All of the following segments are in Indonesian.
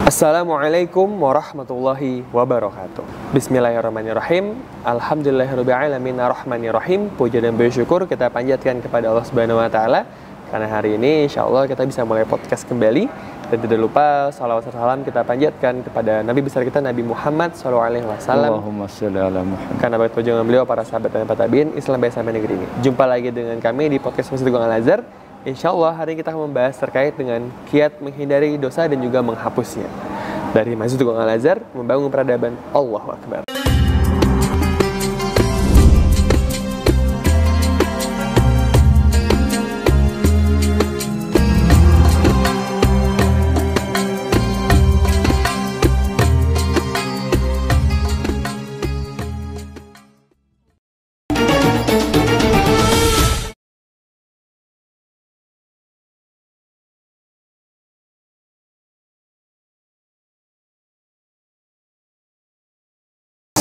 Assalamualaikum warahmatullahi wabarakatuh. Bismillahirrahmanirrahim. Alhamdulillahirrahmanirrahim. Ar-Rahmanirrahim. Puja dan bersyukur kita panjatkan kepada Allah Subhanahu wa Ta'ala, karena hari ini insya Allah kita bisa mulai podcast kembali. Dan tidak lupa salawat dan salam kita panjatkan kepada Nabi besar kita, Nabi Muhammad SAW. Allahumma sholli ala Muhammad. Karena berkat perjuangan beliau, para sahabat dan para tabiin, Islam baik sampai negeri ini. Jumpa lagi dengan kami di podcast Masjid Agung Al-Azhar. Insya Allah hari ini kita akan membahas terkait dengan kiat menghindari dosa dan juga menghapusnya. Dari Masjid Agung Al-Azhar, membangun peradaban. Allahu Akbar.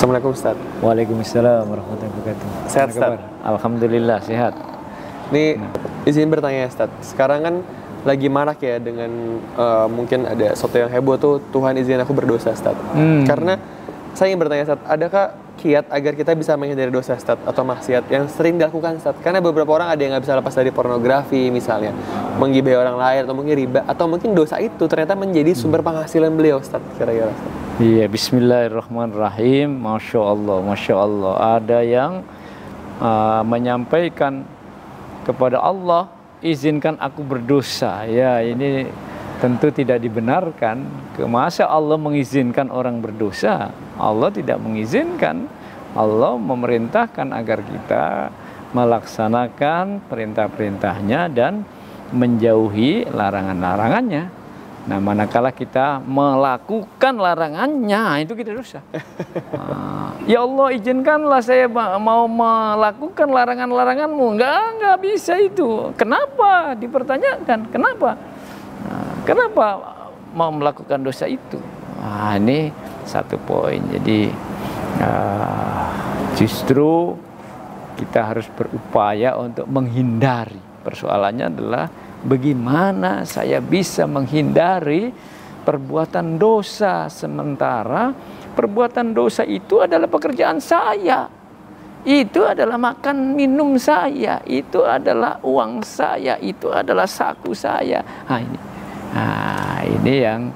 Assalamualaikum Ustaz. Waalaikumsalam warahmatullahi wabarakatuh. Sehat Ustaz? Alhamdulillah sehat. Ini izin bertanya Ustaz. Sekarang kan lagi marak ya dengan mungkin ada sesuatu yang heboh tuh, Tuhan izin aku berdosa Ustaz. Karena saya ingin bertanya Ustaz, adakah kiat agar kita bisa menghindari dosa Ustaz atau maksiat yang sering dilakukan Ustaz? Karena beberapa orang ada yang nggak bisa lepas dari pornografi misalnya, menggibahi orang lain, atau mungkin riba, atau mungkin dosa itu ternyata menjadi sumber penghasilan beliau Ustaz, kira-kira Ustaz. Iya, bismillahirrahmanirrahim. Masya Allah, Masya Allah. Ada yang menyampaikan kepada Allah, izinkan aku berdosa. Ya, ini tentu tidak dibenarkan. Masa Allah mengizinkan orang berdosa? Allah tidak mengizinkan. Allah memerintahkan agar kita melaksanakan perintah-perintahnya dan menjauhi larangan-larangannya. Nah, manakala kita melakukan larangannya, itu kita dosa. Ya Allah, izinkanlah saya mau melakukan larangan-laranganmu. Enggak bisa itu. Kenapa? Dipertanyakan. Kenapa? Kenapa mau melakukan dosa itu? Ini satu poin. Jadi justru kita harus berupaya untuk menghindari. Persoalannya adalah bagaimana saya bisa menghindari perbuatan dosa, sementara perbuatan dosa itu adalah pekerjaan saya, itu adalah makan minum saya, itu adalah uang saya, itu adalah saku saya. Ini yang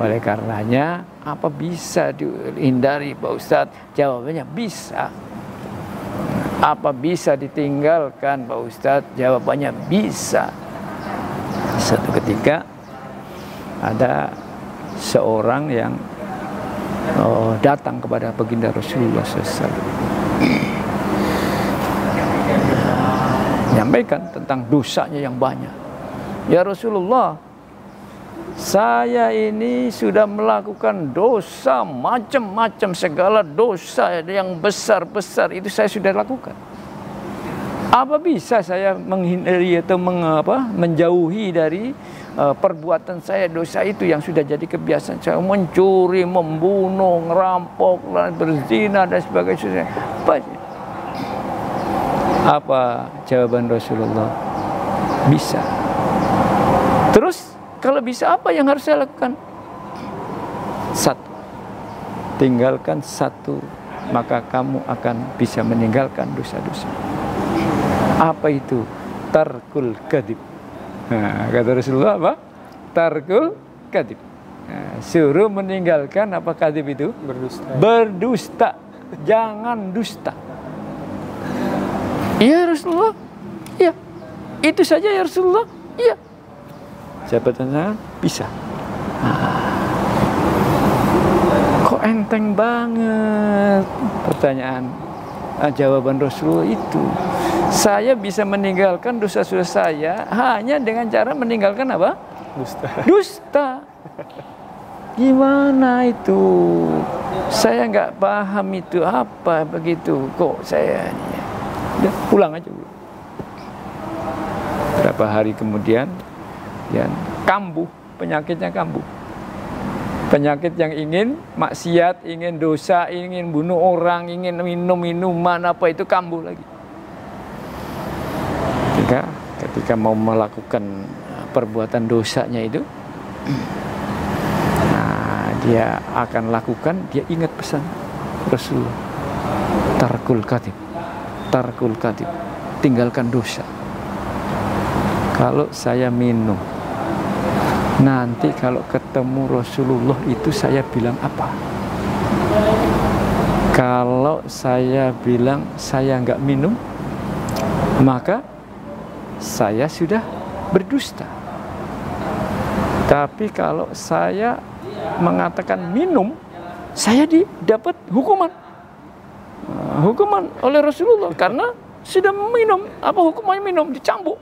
oleh karenanya apa bisa dihindari Pak Ustadz? Jawabannya bisa. Apa bisa ditinggalkan Pak Ustadz? Jawabannya bisa. Satu ketika ada seorang yang datang kepada baginda Rasulullah SAW, menyampaikan tentang dosanya yang banyak. Ya Rasulullah, saya ini sudah melakukan dosa macam-macam, segala dosa yang besar-besar itu saya sudah lakukan. Apa bisa saya menghindari atau menjauhi dari perbuatan saya dosa itu yang sudah jadi kebiasaan saya, mencuri, membunuh, ngerampok, berzina dan sebagainya. Apa jawaban Rasulullah? Bisa. Terus kalau bisa apa yang harus saya lakukan? Satu, tinggalkan satu, maka kamu akan bisa meninggalkan dosa-dosa. Apa itu? Tarkul kadhib. Kata Rasulullah apa? Tarkul kadhib. Suruh meninggalkan apa kadhib itu? Berdusta. Berdusta. Jangan dusta. Iya Rasulullah. Iya. Itu saja ya Rasulullah. Iya. Jawabannya bisa. Kok enteng banget pertanyaan jawaban Rasulullah itu. Saya bisa meninggalkan dosa-dosa saya hanya dengan cara meninggalkan apa? Dusta. Dusta. Gimana itu? Saya nggak paham itu apa begitu. Kok saya udah pulang aja. Berapa hari kemudian, ya, kambuh, penyakitnya kambuh. Penyakit yang ingin maksiat, ingin dosa, ingin bunuh orang, ingin minum minuman apa itu kambuh lagi. Ketika mau melakukan perbuatan dosanya itu, nah, dia akan lakukan, dia ingat pesan Rasulullah, tarkul kadhib, tarkul kadhib, tinggalkan dosa. Kalau saya minum, nanti kalau ketemu Rasulullah itu saya bilang apa? Kalau saya bilang saya nggak minum, maka saya sudah berdusta. Tapi kalau saya mengatakan minum, saya dapat hukuman. Hukuman oleh Rasulullah karena sudah minum. Apa hukumannya minum? Dicambuk.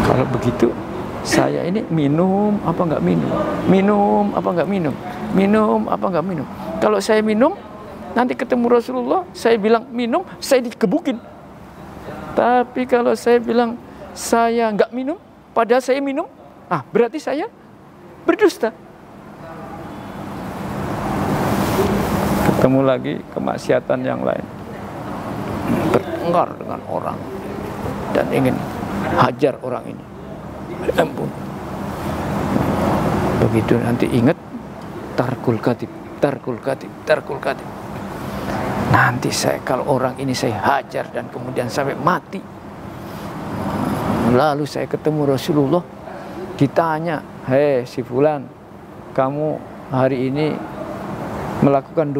Kalau begitu, saya ini minum apa nggak minum? Minum apa nggak minum? Minum apa nggak minum? Kalau saya minum, nanti ketemu Rasulullah, saya bilang minum, saya dikebukin. Tapi kalau saya bilang saya nggak minum, padahal saya minum, berarti saya berdusta. Ketemu lagi kemaksiatan yang lain, bertengkar dengan orang dan ingin hajar orang ini, ampun. Begitu nanti ingat tarkul kadhib, tarkul kadhib, tarkul kadhib. Nanti saya, kalau orang ini saya hajar dan kemudian sampai mati, lalu saya ketemu Rasulullah, ditanya, hei si fulan, kamu hari ini melakukan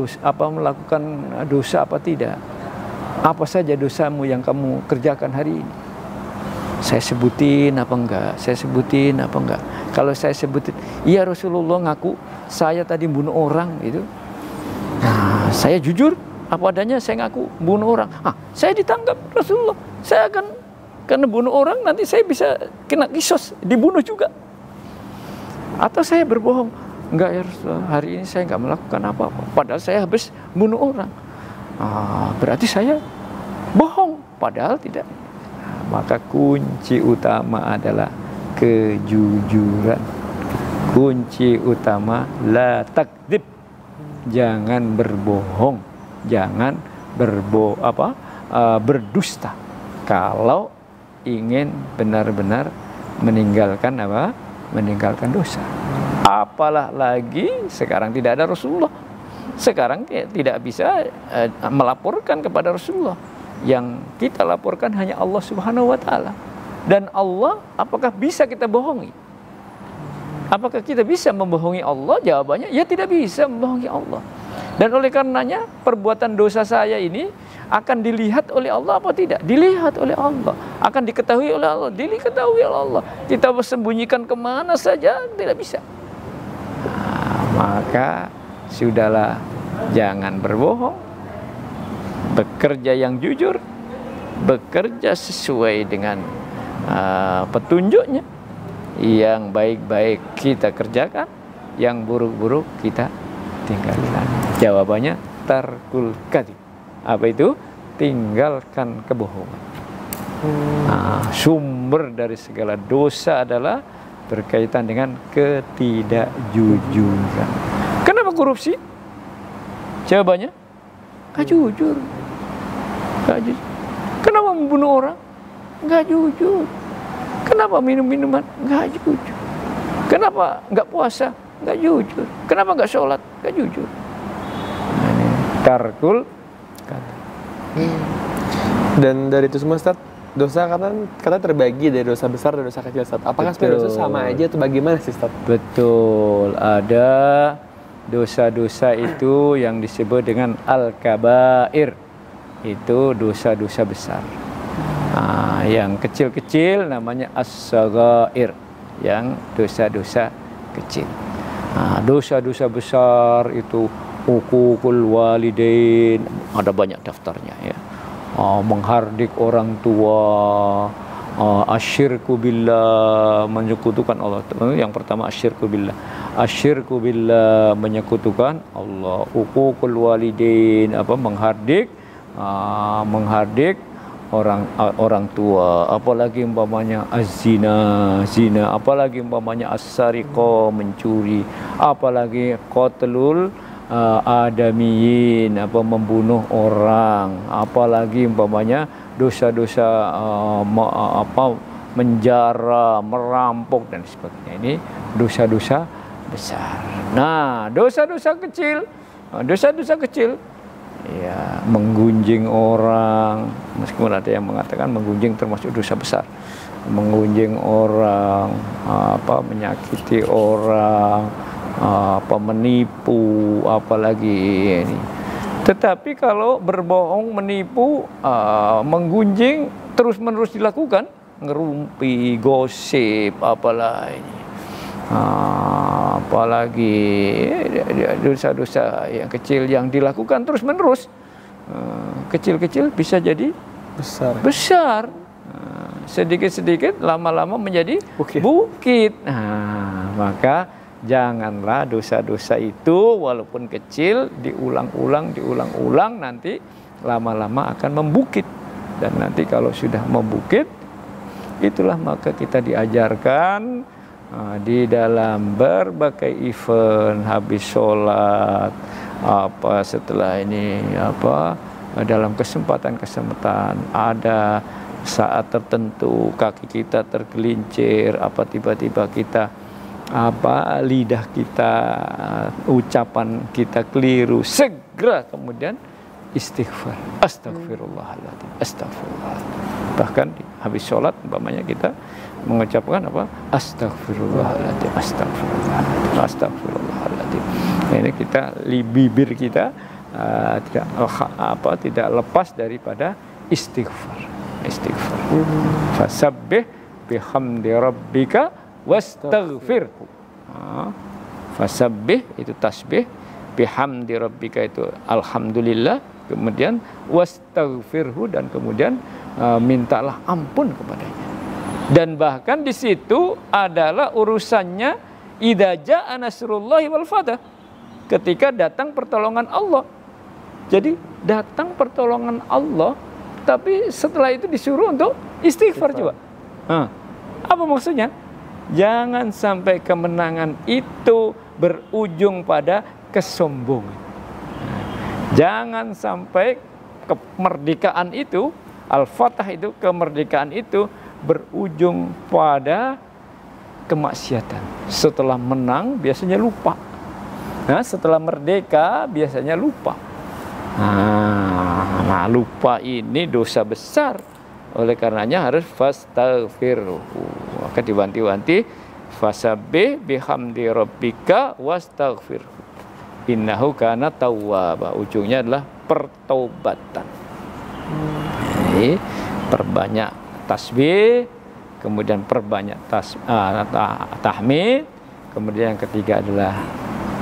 dosa apa tidak? Apa saja dosamu yang kamu kerjakan hari ini? Saya sebutin apa enggak? Saya sebutin apa enggak? Kalau saya sebutin, iya Rasulullah, ngaku saya tadi bunuh orang itu. Saya jujur apa adanya, saya ngaku bunuh orang. Saya ditangkap Rasulullah. Saya akan, karena bunuh orang nanti saya bisa kena kisos, dibunuh juga. Atau saya berbohong, enggak ya Rasulullah, hari ini saya enggak melakukan apa-apa, padahal saya habis bunuh orang. Berarti saya bohong, padahal tidak. Maka kunci utama adalah kejujuran. Kunci utama la takdzib, jangan berbohong, jangan berdusta kalau ingin benar-benar meninggalkan meninggalkan dosa. Apalah lagi sekarang tidak ada Rasulullah, sekarang tidak bisa melaporkan kepada Rasulullah. Yang kita laporkan hanya Allah Subhanahu wa Ta'ala. Dan Allah, apakah bisa kita bohongi? Apakah kita bisa membohongi Allah? Jawabannya, ya tidak bisa membohongi Allah. Dan oleh karenanya, perbuatan dosa saya ini akan dilihat oleh Allah apa tidak? Dilihat oleh Allah. Akan diketahui oleh Allah, diketahui oleh Allah. Kita sembunyikan kemana saja, tidak bisa. Maka sudahlah, jangan berbohong, bekerja yang jujur, bekerja sesuai dengan petunjuknya. Yang baik-baik kita kerjakan, yang buruk-buruk kita tinggalkan. Jawabannya tarkul kadhib. Apa itu? Tinggalkan kebohongan. Sumber dari segala dosa adalah berkaitan dengan ketidakjujuran. Kenapa korupsi? Jawabannya, nggak jujur. Nggak jujur. Kenapa membunuh orang? Nggak jujur. Kenapa minum minuman? Nggak jujur. Kenapa nggak puasa? Nggak jujur. Kenapa nggak sholat? Nggak jujur. Tarkul kadhib. Dan dari itu semua Ustaz, dosa kata terbagi dari dosa besar dan dosa kecil Ustaz. Apakah sebenarnya dosa sama aja atau bagaimana sih Ustaz? Betul, ada dosa-dosa itu yang disebut dengan al-kabair. Itu dosa-dosa besar. Yang kecil-kecil namanya as-saghair, yang dosa-dosa kecil. Dosa-dosa besar itu uququl walidain, ada banyak daftarnya ya. Menghardik orang tua, asyirku billah, menyekutukan Allah. Yang pertama asyirku billah. Asyirku billah, menyekutukan Allah. Uququl walidain, menghardik orang tua, apalagi umpamanya az-zina, apalagi umpamanya as-sariqah, mencuri, apalagi qatlul adamiyin, membunuh orang, apalagi umpamanya dosa-dosa menjara, merampok dan sebagainya. Ini dosa-dosa besar. Nah, dosa-dosa kecil ya, menggunjing orang, meskipun ada yang mengatakan menggunjing termasuk dosa besar. Menggunjing orang, menyakiti orang, menipu, apalagi ini. Tetapi kalau berbohong, menipu, menggunjing terus-menerus dilakukan, ngerumpi, gosip, apalagi dosa-dosa yang kecil yang dilakukan terus-menerus, kecil-kecil bisa jadi besar. Sedikit-sedikit lama-lama menjadi bukit. Nah, maka janganlah dosa-dosa itu walaupun kecil diulang-ulang nanti lama-lama akan membukit. Dan nanti kalau sudah membukit, itulah maka kita diajarkan di dalam berbagai event, habis sholat, setelah ini dalam kesempatan ada saat tertentu kaki kita tergelincir, tiba-tiba kita lidah kita, ucapan kita keliru, segera kemudian istighfar, astagfirullahaladzim, astagfirullahaladzim. Bahkan habis sholat umpamanya kita mengucapkan astagfirullahaladzim, astagfirullahaladzim, astagfirullahaladzim. Ini kita, bibir kita tidak lepas daripada istighfar. Fasabbih bihamdi rabbika wastaghfirhu. Fasabbih itu tasbih, bihamdi rabbika itu alhamdulillah, kemudian wastaghfirhu dan kemudian mintalah ampun kepadanya. Dan bahkan di situ adalah urusannya idza jaa nasrullahi wal fath, ketika datang pertolongan Allah. Jadi datang pertolongan Allah, tapi setelah itu disuruh untuk istighfar. Coba apa maksudnya? Jangan sampai kemenangan itu berujung pada kesombongan. Jangan sampai kemerdekaan itu, al-fatah itu, kemerdekaan itu berujung pada kemaksiatan. Setelah menang biasanya lupa. Nah, setelah merdeka biasanya lupa. Nah, lupa ini dosa besar. Oleh karenanya harus fastaghfirhu. Maka diwanti-wanti, fasabbih bihamdi rabbika wastaghfirhu. Innahu kana tawwaba. Ujungnya adalah pertaubatan. Jadi perbanyak tasbih, kemudian perbanyak tahmid, kemudian yang ketiga adalah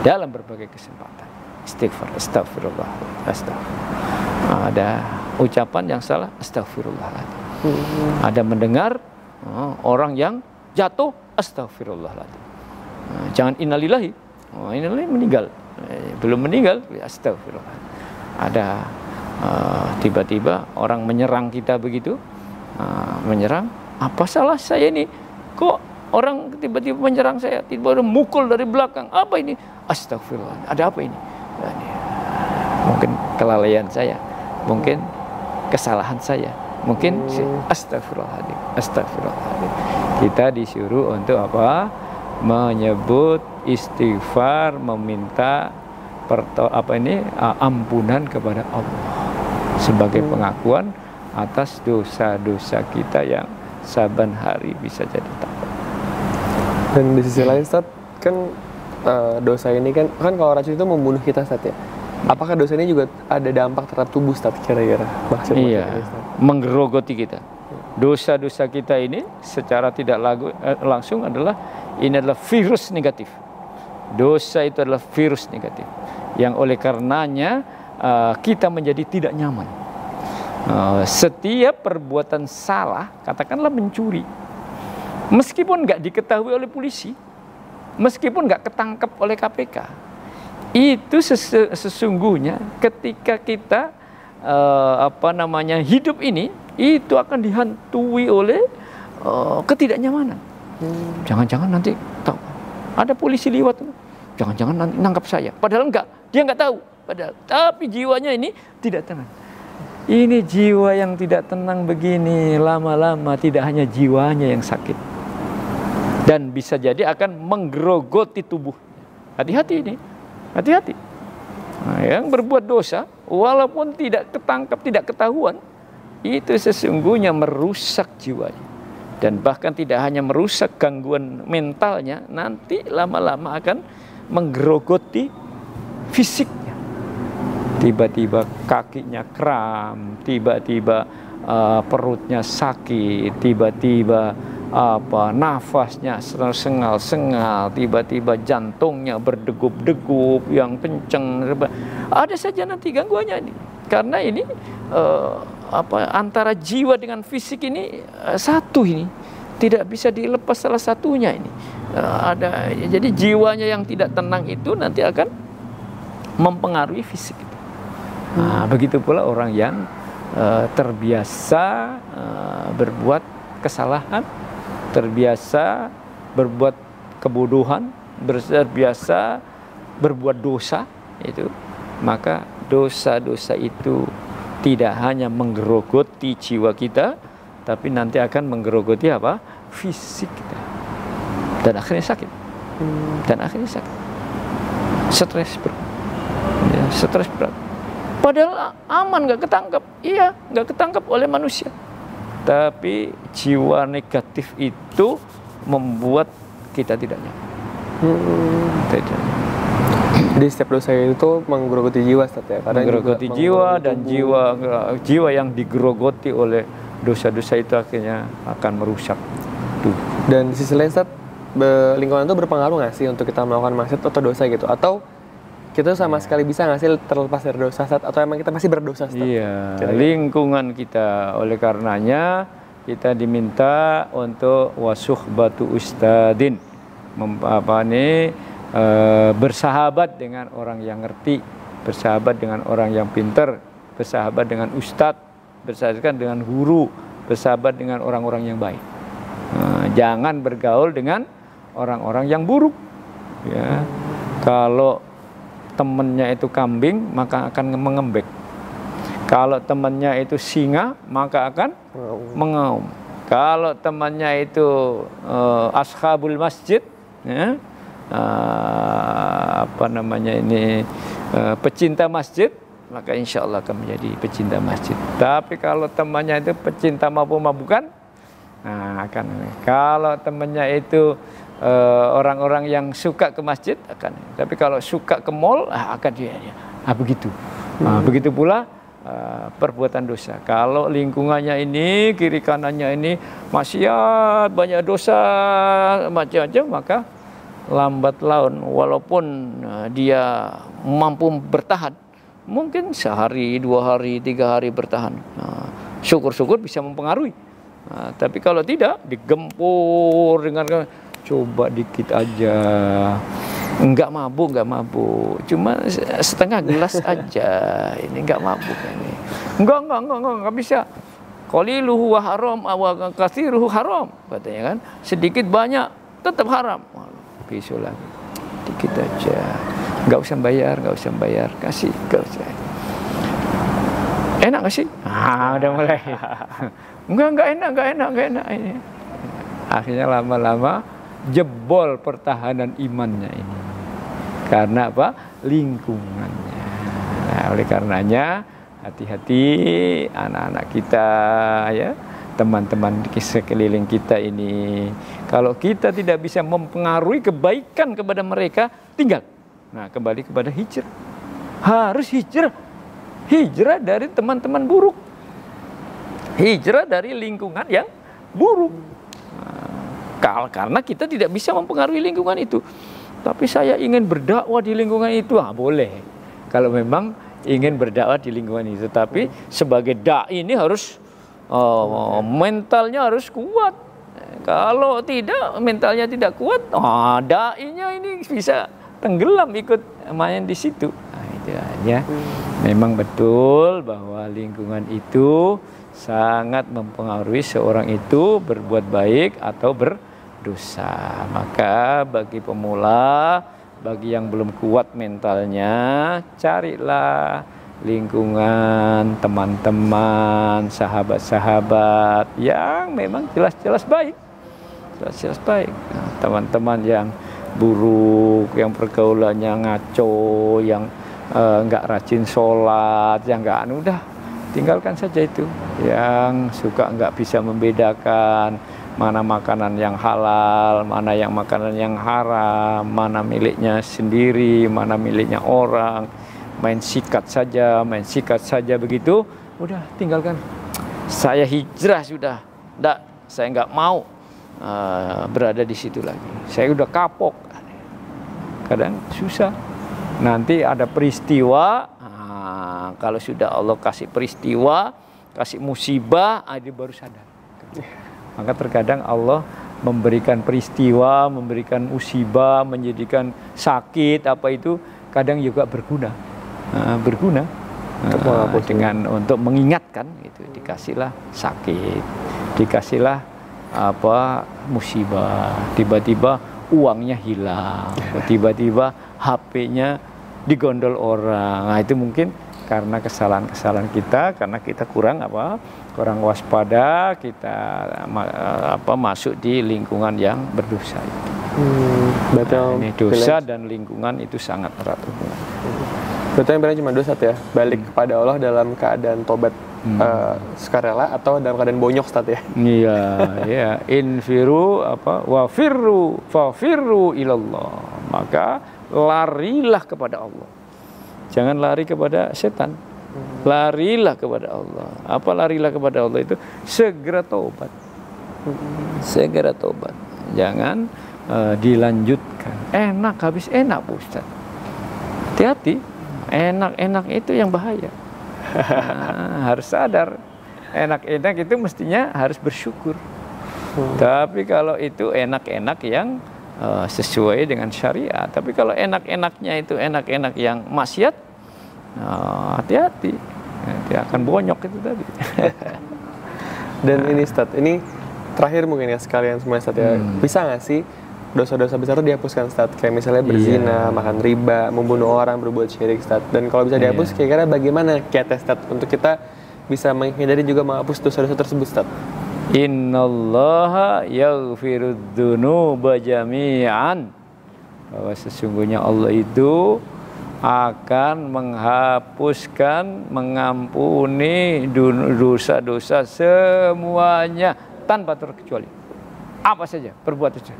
dalam berbagai kesempatan istighfar, astagfirullah, astagfirullah. Ada ucapan yang salah, astagfirullahaladzim. Ada mendengar orang yang jatuh, astagfirullahaladzim. Jangan innalillahi, innalillahi meninggal, belum meninggal, astagfirullah. Ada tiba-tiba orang menyerang kita begitu, menyerang, apa salah saya ini? Kok orang tiba-tiba menyerang saya, tiba-tiba mukul dari belakang, apa ini? Astagfirullah, ada apa ini? Mungkin kelalaian saya, mungkin kesalahan saya, mungkin astagfirullahaladzim, astagfirullahaladzim. Kita disuruh untuk apa? Menyebut istighfar, meminta ampunan kepada Allah sebagai pengakuan atas dosa-dosa kita yang saban hari bisa jadi taubat. Dan di sisi lain, Ustaz, kan dosa ini kan kalau racun itu membunuh kita, Ustaz, ya. Apakah dosa ini juga ada dampak terhadap tubuh, Ustaz, kira-kira? Iya, menggerogoti kita. Dosa-dosa kita ini secara tidak langsung adalah virus negatif. Dosa itu adalah virus negatif yang oleh karenanya kita menjadi tidak nyaman. Setiap perbuatan salah, katakanlah mencuri, meskipun nggak diketahui oleh polisi, meskipun nggak ketangkep oleh KPK, itu sesungguhnya ketika kita hidup ini, itu akan dihantui oleh ketidaknyamanan. Jangan-jangan nanti tahu ada polisi lewat, jangan-jangan nanti nangkap saya, padahal enggak, dia nggak tahu, padahal tapi jiwanya ini tidak tenang. Ini jiwa yang tidak tenang begini, lama-lama tidak hanya jiwanya yang sakit, dan bisa jadi akan menggerogoti tubuh. Hati-hati ini, hati-hati. Nah, yang berbuat dosa, walaupun tidak ketangkap, tidak ketahuan, itu sesungguhnya merusak jiwanya. Dan bahkan tidak hanya merusak gangguan mentalnya, nanti lama-lama akan menggerogoti fisiknya. Tiba-tiba kakinya kram, tiba-tiba perutnya sakit, tiba-tiba nafasnya sengal-sengal, tiba-tiba jantungnya berdegup-degup yang kenceng. Ada saja nanti gangguannya ini. Karena ini antara jiwa dengan fisik ini satu ini. Tidak bisa dilepas salah satunya ini. Jadi jiwanya yang tidak tenang itu nanti akan mempengaruhi fisik. Nah, begitu pula orang yang terbiasa berbuat kesalahan, terbiasa berbuat kebodohan, terbiasa berbuat dosa, itu maka dosa-dosa itu tidak hanya menggerogoti jiwa kita, tapi nanti akan menggerogoti apa? Fisik kita, dan akhirnya sakit, stres berat, ya, stres berat. Padahal aman, nggak ketangkap, iya, nggak ketangkap oleh manusia. Tapi jiwa negatif itu membuat kita tidak nyaman. Jadi setiap dosa itu menggerogoti jiwa, Ustaz, ya? Menggerogoti jiwa, dan jiwa yang digerogoti oleh dosa-dosa itu akhirnya akan merusak tubuh. Dan di sisi lain, Ustaz, lingkungan itu berpengaruh nggak sih untuk kita melakukan maksiat atau dosa gitu? Atau kita sama sekali bisa nggak sih terlepas dari dosa, Ustaz? Atau emang kita masih berdosa, Ustaz? Iya, lingkungan kita. Oleh karenanya kita diminta untuk wasuhbatu ustadin, bersahabat dengan orang yang ngerti, bersahabat dengan orang yang pintar, bersahabat dengan ustadz, bersahabat dengan guru, bersahabat dengan orang-orang yang baik. Jangan bergaul dengan orang-orang yang buruk. Ya, kalau temannya itu kambing, maka akan mengembek. Kalau temannya itu singa, maka akan mengaum. Kalau temannya itu ashabul masjid, ya, pecinta masjid, maka insya Allah akan menjadi pecinta masjid. Tapi kalau temannya itu pecinta mabuk-mabukan, akan. Kalau temannya itu orang-orang yang suka ke masjid, akan. Tapi kalau suka ke mall, akan dia. Begitu. Begitu pula perbuatan dosa. Kalau lingkungannya ini, kiri kanannya ini maksiat, banyak dosa, macam-macam, maka lambat laun, walaupun dia mampu bertahan, mungkin sehari, 2 hari, 3 hari bertahan, syukur-syukur bisa mempengaruhi. Tapi kalau tidak, digempur dengan coba dikit aja, nggak mabuk, cuma setengah gelas aja, ini nggak mabuk ini, nggak bisa. Qaliluhu wa haram, wa katsiruhu haram, katanya kan, sedikit banyak tetap haram. Besok lagi, dikit aja, nggak usah bayar, kasih, nggak usah. Enak nggak sih? Udah mulai. Nggak enak ini. Akhirnya lama-lama jebol pertahanan imannya ini. Karena apa? Lingkungannya. Nah, oleh karenanya hati-hati anak-anak kita, ya, teman-teman di sekeliling kita ini. Kalau kita tidak bisa mempengaruhi kebaikan kepada mereka, tinggal. Nah, kembali kepada hijrah. Harus hijrah. Hijrah dari teman-teman buruk. Hijrah dari lingkungan yang buruk. Karena kita tidak bisa mempengaruhi lingkungan itu. Tapi saya ingin berdakwah di lingkungan itu, boleh. Kalau memang ingin berdakwah di lingkungan itu. Tapi sebagai dai ini harus mentalnya harus kuat. Kalau tidak, mentalnya tidak kuat, dai-nya ini bisa tenggelam ikut main di situ. Itu aja. Memang betul bahwa lingkungan itu sangat mempengaruhi seorang itu berbuat baik atau berdosa. Maka bagi pemula, bagi yang belum kuat mentalnya, carilah lingkungan, teman-teman, sahabat-sahabat yang memang jelas-jelas baik. Jelas-jelas baik. Nah, teman-teman yang buruk, yang pergaulannya ngaco, yang nggak rajin sholat, yang nggak udah tinggalkan saja itu. Yang suka nggak bisa membedakan mana makanan yang halal, mana yang makanan yang haram, mana miliknya sendiri, mana miliknya orang, main sikat saja begitu, udah tinggalkan. Saya hijrah sudah, enggak, saya nggak mau berada di situ lagi. Saya udah kapok. Kadang susah. Nanti ada peristiwa, kalau sudah Allah kasih peristiwa, kasih musibah, dia baru sadar. Maka terkadang Allah memberikan peristiwa, memberikan musibah, menjadikan sakit, apa itu kadang juga berguna. Berguna dengan untuk mengingatkan gitu. Dikasihlah sakit, dikasihlah apa musibah, tiba-tiba uangnya hilang, tiba-tiba HP-nya digondol orang. Nah, itu mungkin karena kesalahan-kesalahan kita, karena kita kurang kurang waspada, kita masuk di lingkungan yang berdosa itu. Ini dosa dan lingkungan itu sangat erat hubungan. Betul, yang bilang cuma dosa ya, balik kepada Allah dalam keadaan tobat sukarela atau dalam keadaan bonyok, Ustaz ya. Iya, ya. Infiru fafirru ilallah. Maka larilah kepada Allah. Jangan lari kepada setan. Larilah kepada Allah. Apa larilah kepada Allah itu? Segera taubat. Segera taubat. Jangan dilanjutkan. Enak habis enak, Pak Ustaz. Hati-hati. Enak-enak itu yang bahaya. Harus sadar. Enak-enak itu mestinya harus bersyukur. Tapi kalau itu enak-enak yang sesuai dengan syariat. Tapi kalau enak-enaknya itu enak-enak yang maksiat, hati-hati, nanti akan bonyok itu tadi. Dan ini Ustaz, ini terakhir mungkin ya sekalian semua Ustaz ya, bisa nggak sih dosa-dosa besar itu dihapuskan Ustaz? Kayak misalnya berzina, makan riba, membunuh orang, berbuat syirik Ustaz. Dan kalau bisa dihapus, kira-kira bagaimana kiatnya Ustaz untuk kita bisa menghindari juga menghapus dosa-dosa tersebut Ustaz? Innallaha yaghfirud dzunuba jami'an. Bahwa sesungguhnya Allah itu akan menghapuskan, mengampuni dosa-dosa semuanya tanpa terkecuali. Apa saja, perbuat saja.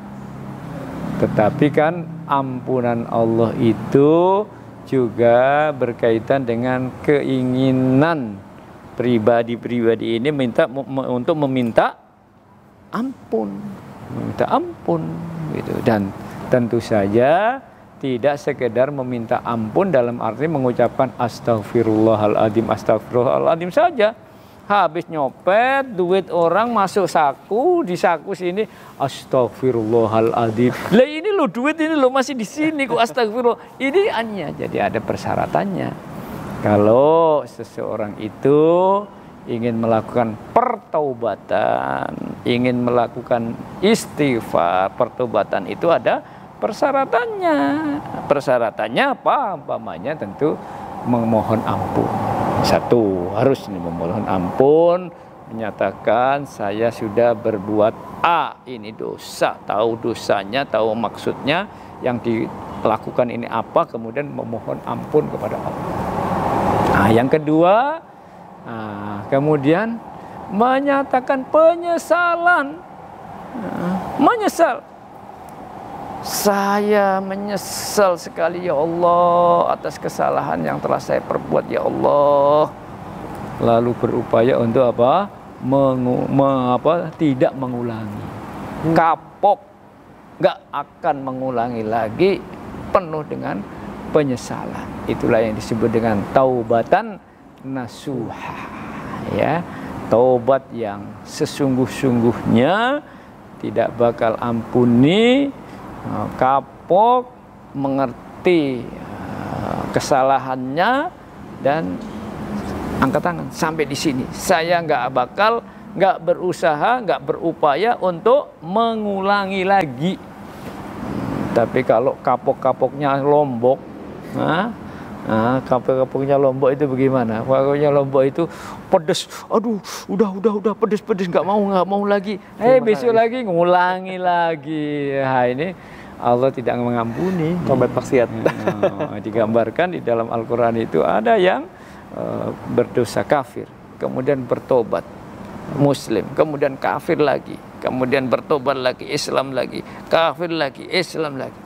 Tetapi kan ampunan Allah itu juga berkaitan dengan keinginan pribadi-pribadi ini untuk meminta ampun, gitu. Dan tentu saja tidak sekedar meminta ampun dalam arti mengucapkan astagfirullahaladzim saja. Habis nyopet duit orang masuk saku, di saku sini astagfirullahaladzim. Lah ini lo duit ini lo masih di sini kok astagfirullah. Ini hanya jadi ada persyaratannya. Kalau seseorang itu ingin melakukan pertaubatan, ingin melakukan istighfar, pertaubatan itu ada persyaratannya. Persyaratannya apa? Umpamanya tentu memohon ampun. Satu, harus memohon ampun, menyatakan saya sudah berbuat A, ini dosa, tahu dosanya, tahu maksudnya, yang dilakukan ini apa, kemudian memohon ampun kepada Allah. Nah, yang kedua, kemudian menyatakan penyesalan. Menyesal. Saya menyesal sekali ya Allah atas kesalahan yang telah saya perbuat ya Allah. Lalu berupaya untuk apa? Tidak mengulangi. Kapok, nggak akan mengulangi lagi, penuh dengan penyesalan. Itulah yang disebut dengan taubatan nasuha, ya. Taubat yang sesungguh-sungguhnya, tidak bakal ampuni, kapok, mengerti kesalahannya, dan angkat tangan sampai di sini. Saya nggak berusaha, nggak berupaya untuk mengulangi lagi. Tapi kalau kapok-kapoknya lombok, Nah, kapoknya Lombok itu bagaimana? Kapoknya Lombok itu pedes. Aduh, udah pedes nggak mau lagi. Besok lagi ngulangi lagi. Nah, ini Allah tidak mengampuni. Tobat maksiat. Digambarkan di dalam Al-Quran itu ada yang berdosa kafir, kemudian bertobat Muslim, kemudian kafir lagi, kemudian bertobat lagi, Islam lagi, kafir lagi, Islam lagi.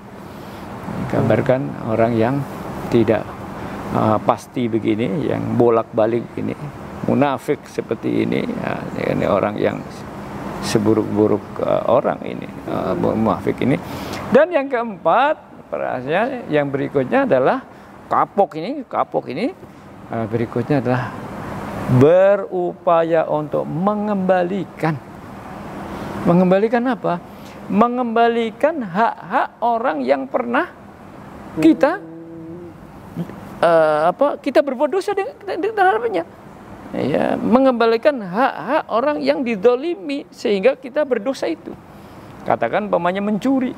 Digambarkan orang yang tidak pasti begini, yang bolak-balik ini, munafik seperti ini, ini orang yang seburuk-buruk orang ini, munafik ini. Dan yang keempat, yang berikutnya adalah kapok ini berikutnya adalah berupaya untuk mengembalikan apa? Mengembalikan hak-hak orang yang pernah kita berbuat dosa terhadapnya. Ya, mengembalikan hak-hak orang yang dizalimi sehingga kita berdosa itu. Katakan umpamanya mencuri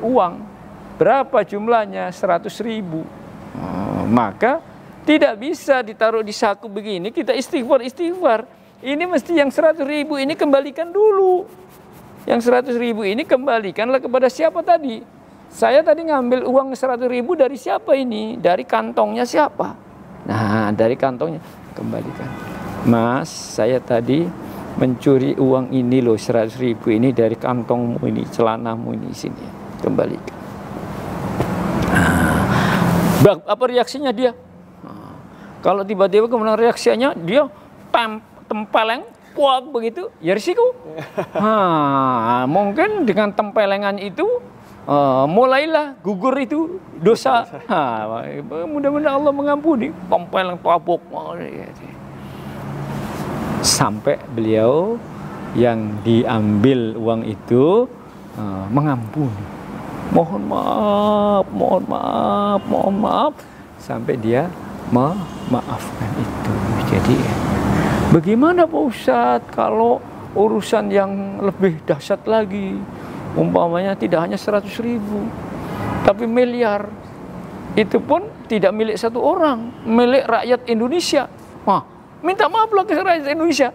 uang, berapa jumlahnya? 100.000. Maka tidak bisa ditaruh di saku begini, kita istighfar. Ini mesti yang 100.000 ini kembalikan dulu. Yang 100.000 ini kembalikanlah kepada siapa tadi? Saya tadi ngambil uang 100.000 dari siapa ini? Dari kantongnya siapa? Nah, dari kantongnya kembalikan. Mas, saya tadi mencuri uang ini loh, 100.000 ini dari kantongmu ini, celanamu ini, sini. Kembalikan. Apa reaksinya dia? Kalau tiba-tiba kemudian reaksinya dia tempeleng kuat begitu, ya risiko. Mungkin dengan tempelengan itu mulailah gugur itu dosa. Mudah-mudahan Allah mengampuni. Tempeleng tabok sampai beliau yang diambil uang itu mengampuni. Mohon maaf sampai dia memaafkan itu. Jadi bagaimana Pak Ustadz kalau urusan yang lebih dahsyat lagi, umpamanya tidak hanya 100.000 tapi miliar, itu pun tidak milik satu orang, milik rakyat Indonesia. Minta maaflah ke rakyat Indonesia.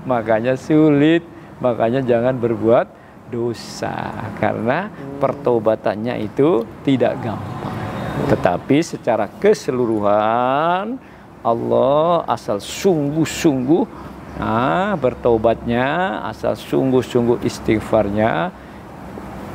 Makanya sulit, makanya jangan berbuat dosa, karena pertobatannya itu tidak gampang. Tetapi secara keseluruhan Allah asal sungguh-sungguh bertobatnya, asal sungguh-sungguh istighfarnya,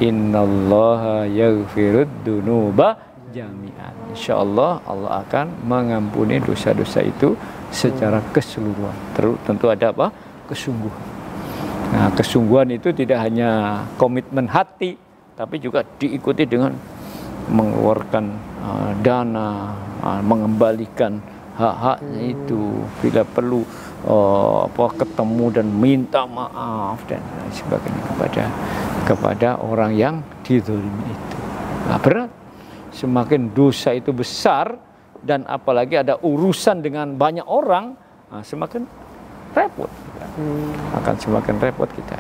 innallaha yaghfirud dunuba jami'an. Insyaallah Allah akan mengampuni dosa-dosa itu secara keseluruhan. Tentu ada apa? Kesungguhan. Nah, kesungguhan itu tidak hanya komitmen hati, tapi juga diikuti dengan mengeluarkan dana, mengembalikan hak-haknya itu, bila perlu ketemu dan minta maaf dan sebagainya kepada orang yang dizalimi itu. Berat. Semakin dosa itu besar dan apalagi ada urusan dengan banyak orang, semakin repot. Akan semakin repot kita.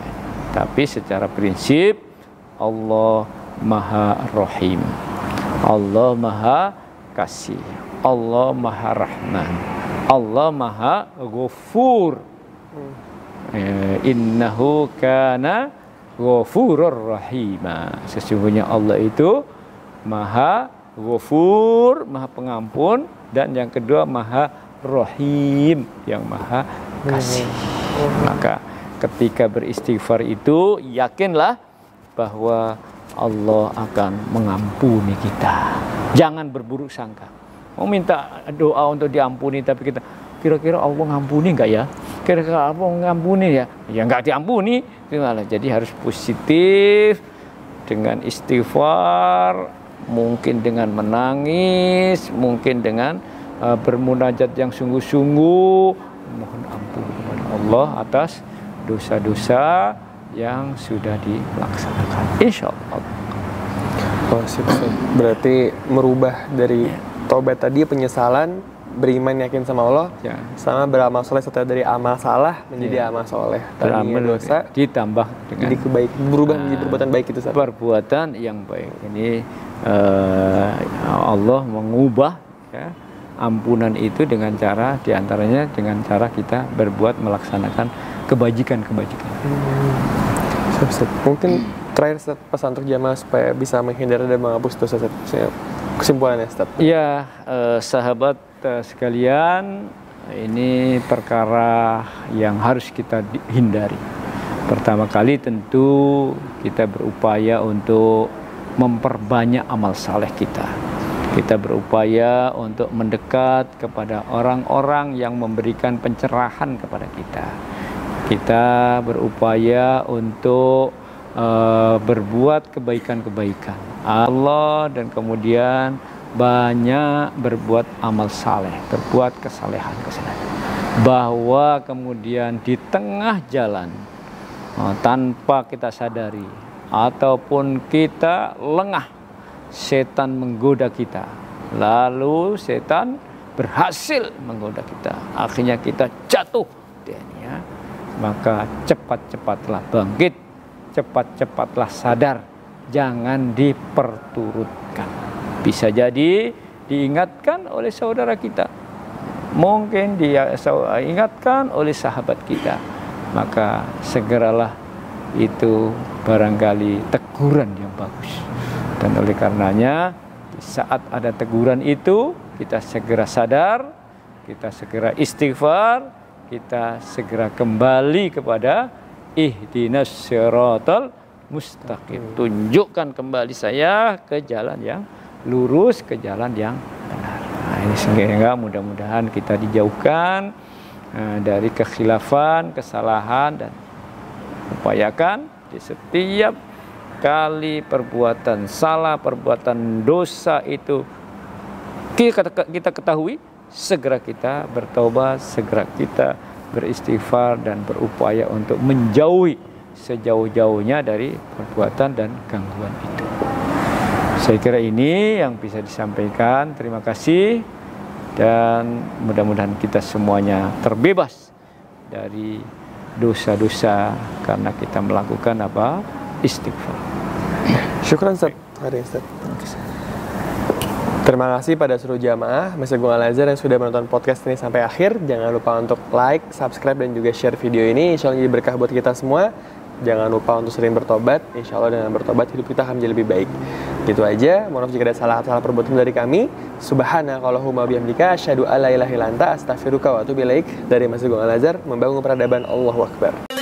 Tapi secara prinsip Allah Maha Rahim, Allah Maha Kasih, Allah Maha Rahman, Allah Maha Ghafur. Innahu kana ghafurur rahima. Sesungguhnya Allah itu Maha Ghafur, Maha Pengampun, dan yang kedua Maha Rahim, yang Maha Kasih. Maka ketika beristighfar itu yakinlah bahwa Allah akan mengampuni kita. Jangan berburuk sangka. Mau minta doa untuk diampuni tapi kita kira-kira Allah ngampuni enggak ya? Kira-kira Allah ngampuni ya? Ya enggak diampuni. Jadi harus positif dengan istighfar, mungkin dengan menangis, mungkin dengan bermunajat yang sungguh-sungguh, mohon ampun kepada Allah atas dosa-dosa yang sudah dilaksanakan. Insyaallah. Berarti merubah dari tobat tadi penyesalan beriman yakin sama Allah, Ya. sama beramal soleh setelah dari amal salah menjadi amal soleh, tadinya Beramal dosa ditambah dengan jadi berubah menjadi perbuatan baik itu Ustaz. perbuatan yang baik. Ini Allah mengubah ya, ampunan itu dengan cara, diantaranya dengan cara kita berbuat melaksanakan kebajikan-kebajikan. Ustaz, mungkin terakhir Ustaz, pesan untuk jamaah supaya bisa menghindari dan menghapus dosa Ustaz. Kesimpulannya Ustaz. Ya, sahabat sekalian, ini perkara yang harus kita hindari. Pertama kali tentu kita berupaya untuk memperbanyak amal saleh kita. Kita berupaya untuk mendekat kepada orang-orang yang memberikan pencerahan kepada kita. Kita berupaya untuk berbuat kebaikan-kebaikan Allah, dan kemudian banyak berbuat amal saleh, berbuat kesalehan. Bahwa kemudian di tengah jalan tanpa kita sadari ataupun kita lengah, setan menggoda kita, lalu setan berhasil menggoda kita, akhirnya kita jatuh, ya. Maka cepat-cepatlah bangkit, cepat-cepatlah sadar, jangan diperturutkan. Bisa jadi diingatkan oleh saudara kita, mungkin dia ingatkan oleh sahabat kita, maka segeralah, itu barangkali teguran yang bagus. Dan oleh karenanya saat ada teguran itu, kita segera sadar, kita segera istighfar, kita segera kembali kepada ihdinas siratal mustaqim. Tunjukkan kembali saya ke jalan yang lurus, ke jalan yang benar. Nah, ini sehingga mudah-mudahan kita dijauhkan dari kekhilafan, kesalahan, dan upayakan di setiap kali perbuatan salah, perbuatan dosa itu kita ketahui, segera kita bertobat, segera kita beristighfar dan berupaya untuk menjauhi sejauh-jauhnya dari perbuatan dan gangguan itu. Saya kira ini yang bisa disampaikan. Terima kasih, dan mudah-mudahan kita semuanya terbebas dari dosa-dosa karena kita melakukan apa? Istighfar. Syukran Ustaz. Terima kasih pada seluruh jamaah Masjid Agung Al-Azhar yang sudah menonton podcast ini sampai akhir. Jangan lupa untuk like, subscribe, dan juga share video ini. Insya Allah jadi berkah buat kita semua. Jangan lupa untuk sering bertobat. Insya Allah dengan bertobat hidup kita akan menjadi lebih baik. Gitu aja. Mohon maaf jika ada salah perbuatan dari kami. Subhanakallahumma bihamdika asyhadu alla ilaha illa anta astaghfiruka wa atubu ilaik. Dari Masjid Agung Al-Azhar, membangun peradaban. Allahu Akbar.